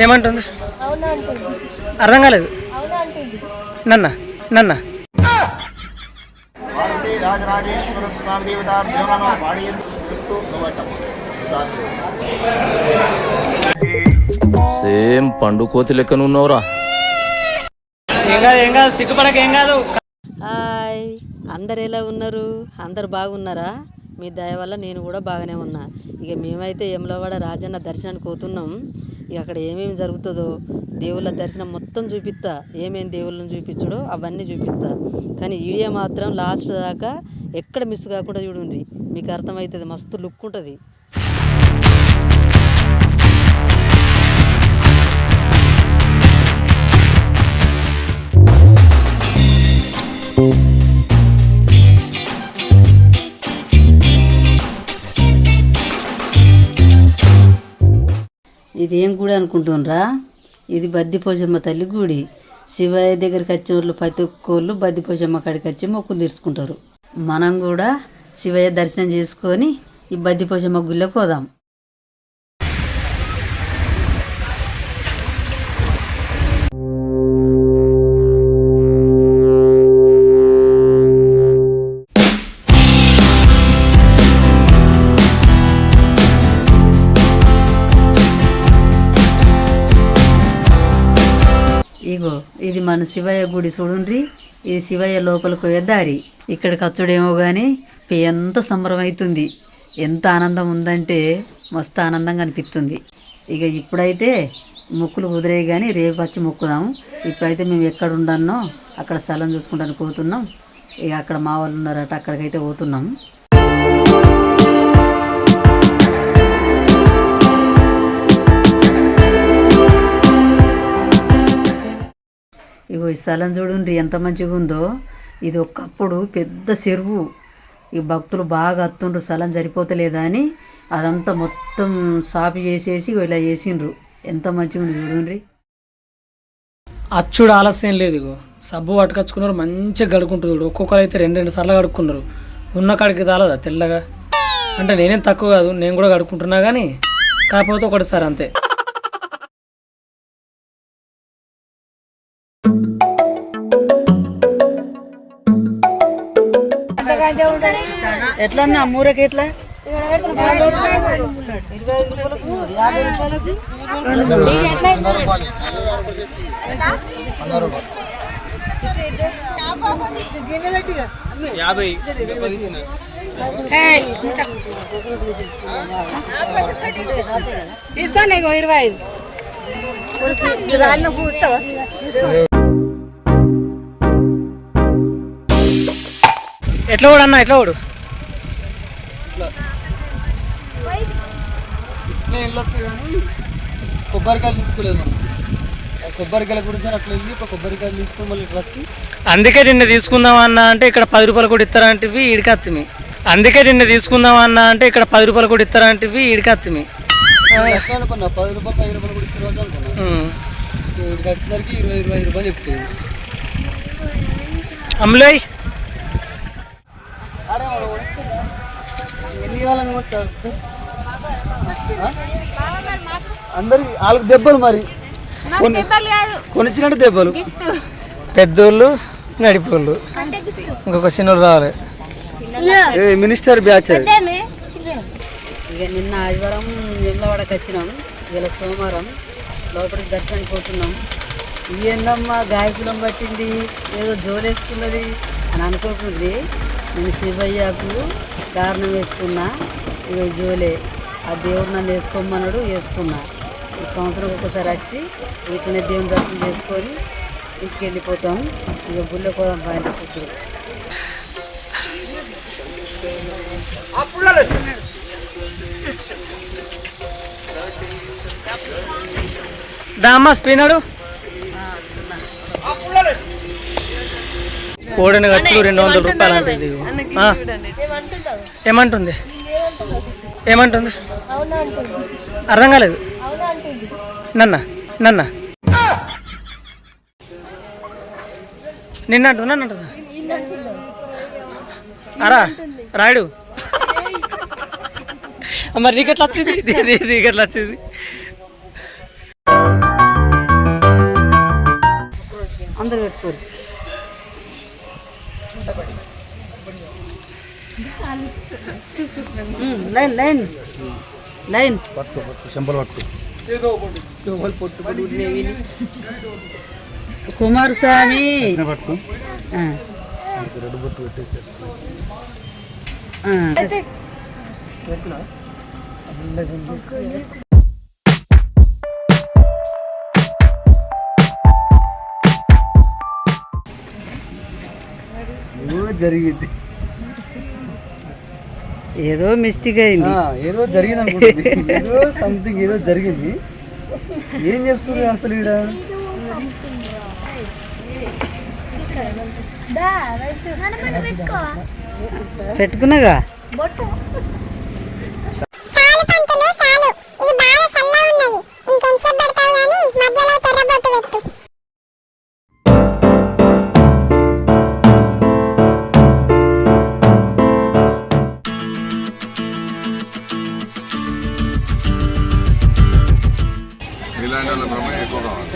ఏమంటుంది? అర్థం కాలేదు. నన్న నన్న రాజరాజేశ్వర స్వామి దేవతాభ్యో నమః. సేమ్ పండు కోతి లెక్కన ఉన్నవరా. ఏం కాదు సిగ్గుపడక ఏం కాదు. హాయ్, అందరు ఎలా ఉన్నారు? అందరు బాగున్నారా? మీ దయ వల్ల నేను కూడా బాగానే ఉన్నా. ఇక మేమైతే యమలవాడ రాజన్న దర్శనానికి పోతున్నాం. ఇక అక్కడ ఏమేమి జరుగుతుందో దేవుళ్ళ దర్శనం మొత్తం చూపిస్తా. ఏమేమి దేవుళ్ళని చూపించడో అవన్నీ చూపిస్తా. కానీ వీడియో మాత్రం లాస్ట్ దాకా ఎక్కడ మిస్ కాకుండా చూడండి, మీకు అర్థమవుతుంది. మస్తు లుక్ ఉంటుంది. ఇదేం గుడి అనుకుంటున్నారా? ఇది బద్దిపోచమ్మ తల్లి గుడి. శివయ్య దగ్గరికి వచ్చిన వాళ్ళు ప్రతి ఒక్కళ్ళు బద్దిపోచమ్మ కాడికి వచ్చి మొక్కులు తీర్చుకుంటారు. మనం కూడా శివయ్య దర్శనం చేసుకొని ఈ బద్దిపోచమ్మ గుళ్ళకి పోదాం. ఇగో ఇది మన శివయ్య గుడి చూడండి. ఇది శివయ్య లోపలికి పోయే దారి. ఇక్కడికి వచ్చుడేమో కానీ ఎంత సంబరం అవుతుంది, ఎంత ఆనందం ఉందంటే మస్తు ఆనందంగా అనిపిస్తుంది. ఇక ఇప్పుడైతే మొక్కులు కుదిరేవి కానీ రేపు వచ్చి మొక్కుదాము. ఇప్పుడైతే మేము ఎక్కడ ఉండన్నో అక్కడ స్థలం చూసుకుంటానికి పోతున్నాం. ఇక అక్కడ మా వాళ్ళు ఉన్నారట, అక్కడికైతే పోతున్నాం. ఇగో ఈ స్థలం చూడండి ఎంత మంచిగా ఉందో. ఇది ఒకప్పుడు పెద్ద చెరువు. ఈ భక్తులు బాగా అత్తుండ్రు, స్థలం సరిపోతలేదా అని అదంతా మొత్తం సాపి చేసేసి ఇలా చేసిండ్రు. ఎంత మంచిగా ఉంది చూడండి. అచ్చుడు ఆలస్యం లేదు. ఇగో సబ్బు పట్టుకొచ్చుకున్నారు, మంచిగా గడుకుంటుంది. ఒక్కొక్కరు అయితే రెండు సార్లు కడుక్కున్నారు. ఉన్న కాడికి తాలదా తెల్లగా. అంటే నేనేం తక్కువ కాదు, నేను కూడా కడుక్కుంటున్నా కానీ కాకపోతే ఒకటిసారి అంతే. ఎట్లా అన్న మూరకి ఎట్లా? 25 తీసుకోండి. 25 ఎట్లా ఓడు అన్న, ఎట్లా ఓడు? కొబ్బరికాయలు తీసుకోలేదు మనం. కొబ్బరికాయల గురించి అట్లా వెళ్ళి ఇప్పుడు కొబ్బరికాయలు తీసుకొని మళ్ళీ ఇట్లా వచ్చి అందుకే నిన్న తీసుకుందాం అన్న అంటే ఇక్కడ 10 రూపాయలు కూడా ఇస్తారంటివి ఈడికత్తిమి. అందుకే నిన్న తీసుకుందాం అన్న అంటే ఇక్కడ 10 రూపాయలు కూడా ఇస్తారంటివి ఈడికత్తిమి. అనుకున్నా 10 రూపాయలు 5 రూపాయలు కూడా ఇస్తారు అనుకున్నా. ఇక్కడికి వచ్చేసరికి 20-25 రూపాయలు చెప్తుంది. అమ్ములోయ్ ఎన్ని కావాలని అందరికి వాళ్ళకి దెబ్బలు మరి కొనిచ్చినట్టు దెబ్బలు. పెద్దోళ్ళు నడిపోళ్ళు ఇంకొక చిన్నోళ్ళు రావాలి. Minister batch. ఇక నిన్న ఆదివారం యమలవాడకి వచ్చినాం. ఇలా సోమవారం లోపలికి దర్శనానికి పోతున్నాం. ఏందమ్మా గాయకులం పట్టింది, ఏదో జోలేసుకున్నది అని అనుకోకుంది. నేను శివయ్యకు దారుణం వేసుకున్నా. ఇక జోలే ఆ దేవుడు నన్ను వేసుకోమన్నాడు, వేసుకున్నా. ఈ సంవత్సరం ఒకసారి వచ్చి వీటినే దేవుని దర్శనం చేసుకొని ఇంటికి వెళ్ళిపోతాం. ఇక గుళ్ళో పోదాం బాగా చుట్టూ. దామ్మా స్పిన్నాడు కోడిని ఖర్చు 200 రూపాయలు అంటుంది. ఏమంటుంది? ఏమంటుంది? అర్థం కాలేదు. నన్న నన్న నిన్నంటు నన్నంటు అరా రాయుడు. మరి నీకెట్లా వచ్చింది? నీకెట్లా వచ్చింది? అందరు పెట్టుకోరు. లైన్ లైన్ లైన్ కుమారస్వామి జరిగింది ఏదో మిస్టేక్ అయింది. ఏదో జరిగింది అనుకుంటుంది. ఏదో సంథింగ్ ఏదో జరిగింది. ఏం చేస్తున్నారు అసలు ఇక్కడ? పెట్టుకున్నాగా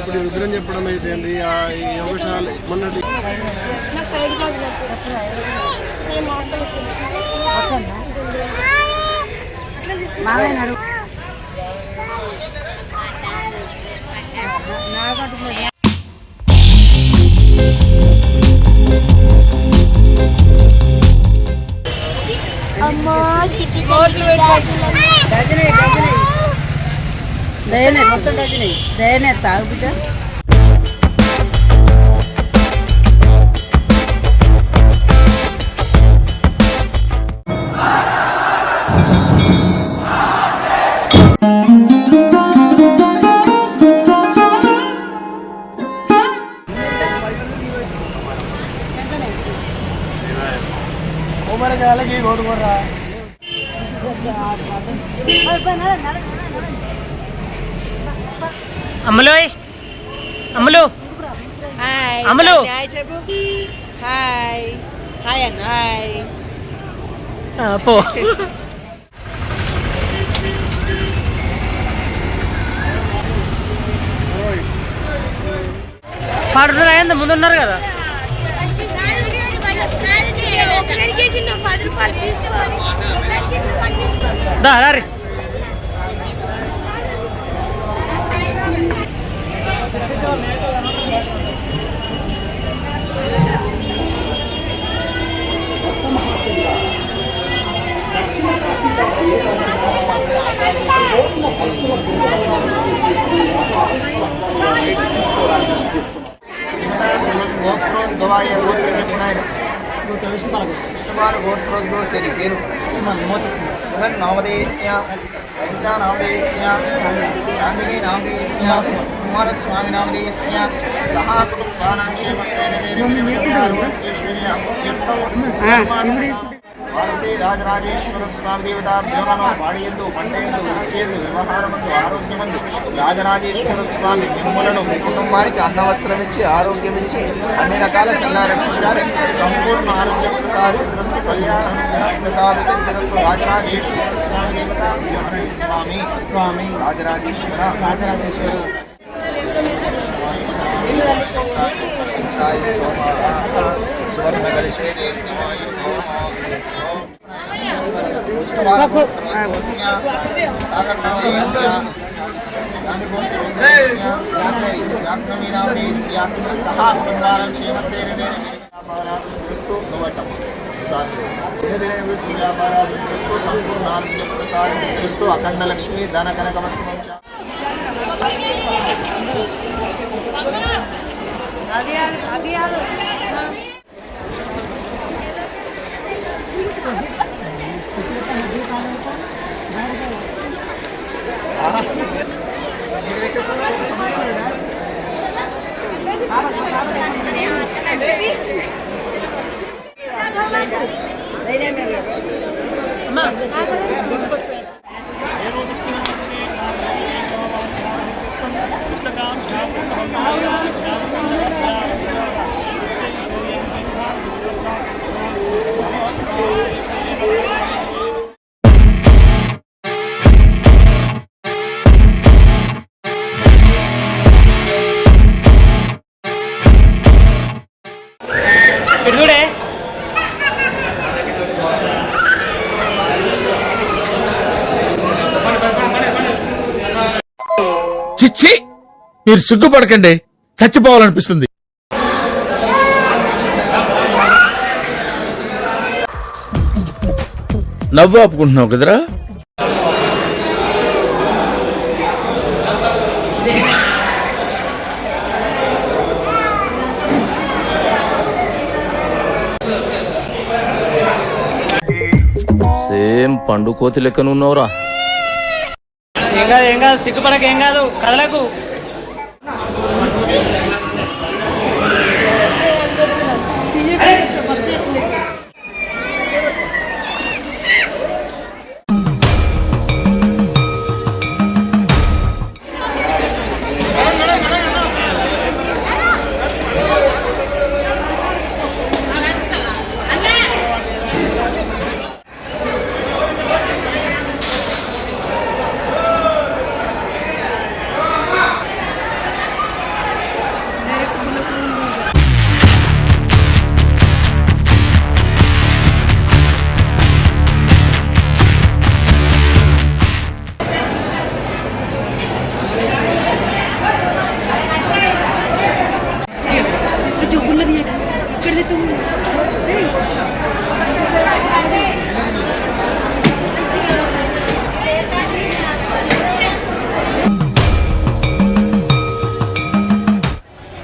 ఇప్పుడు రుద్రం చెప్పడం అయితే ఈ యోగశాల మొన్నటి దయనే మొత్తం దయనే తాగు బిడ్డ. అమ్మలు అమ్మలు అమ్మలు హాయ్ హాయ్ అన్న హాయ్. పో పాడున్నారు అయ్యింది ముందున్నారు కదా. దా రీ గోత్రోద్భవాయ గోత్రవిష్ణాయ గోత్రోద్భవ శరి పేరు సుమన్ నామదేశ్య గీతా నామదేశ్య చాందిని నామదేశ్య కుమారస్వామి నామదేశ్య సహా కుటుంబానాం భారతీ రాజరాజేశ్వర స్వామి దేవతాభ్యో నమః. పాడియందు పంటయందు వృక్షేందు వ్యవహారమందు ఆరోగ్యమందు రాజరాజేశ్వర స్వామి మిమ్ములను మీ కుటుంబానికి అన్నవస్త్రం ఇచ్చి ఆరోగ్యం ఇచ్చి అన్ని రకాల చల్లా రక్షించాలి. సంపూర్ణ ఆరోగ్య ప్రసాద సిద్ధిరస్తు కళ్యాణ ప్రసాద సిద్ధిరస్తు. రాజరాజేశ్వర స్వామి దేవతాభ్యో నమః. స్వామి స్వామి రాజరాజేశ్వర రాజరాజేశ్వర సువర్ణ కలిశే దీర్ఘమాయు సహా కుటుంబాలను సంపూర్ణ అఖండ లక్ష్మి ధన కనక వస్తు ఛీ! మీరు సిగ్గుపడకండి, చచ్చిపోవాలనిపిస్తుంది. నవ్వు ఆపుకుంటున్నావు కదరా? సేమ్ పండు కోతి లెక్కనున్నావురా. ఏం కాదు సిగ్గుపడక, ఏం కాదు, కదలకు.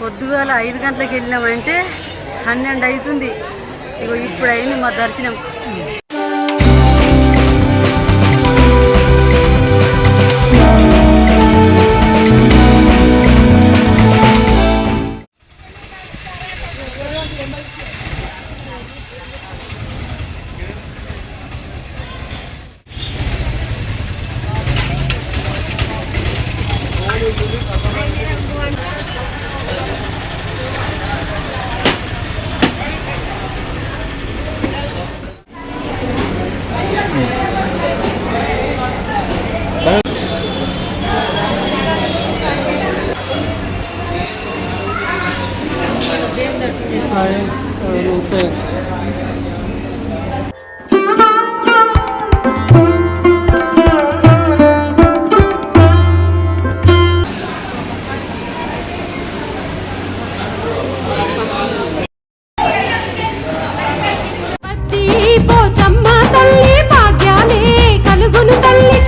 పొద్దుగాల 5 గంటలకు వెళ్ళినామంటే 12 అవుతుంది. ఇగో ఇప్పుడు అయింది మా దర్శనం. పోచమ్మ తల్లి భాగ్యాలే కలుగును తల్లి.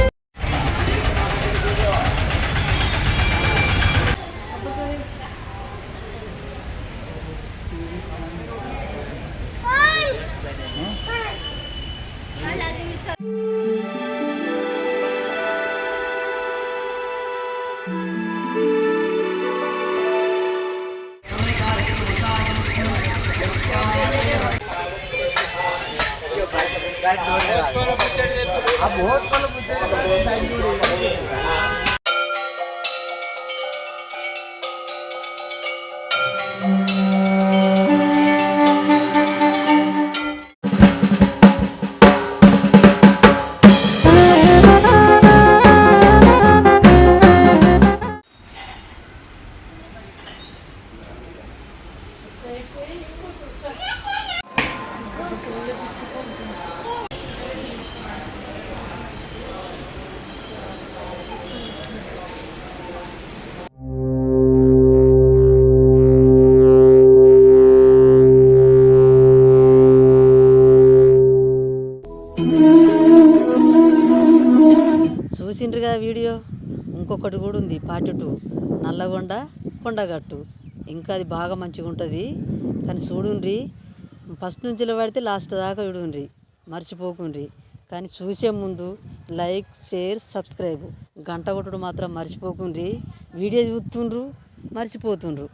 చూసిండ్రుగా వీడియో. ఇంకొకటి కూడా ఉంది పార్ట్ 2, నల్లగొండ కొండగట్టు. ఇంకా అది బాగా మంచిగా ఉంటుంది, కానీ చూడుండ్రి. ఫస్ట్ నుంచి పడితే లాస్ట్ దాకా చూడుండ్రి, మర్చిపోకుండ్రి. కానీ చూసే ముందు లైక్, షేర్, సబ్స్క్రైబ్, గంట కొట్టడం మాత్రం మర్చిపోకుండ్రి. వీడియో చూస్తుండ్రు మర్చిపోతుండ్రు.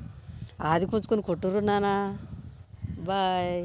ఆది కొంచుకొని కొట్టుర్రు నానా. బాయ్.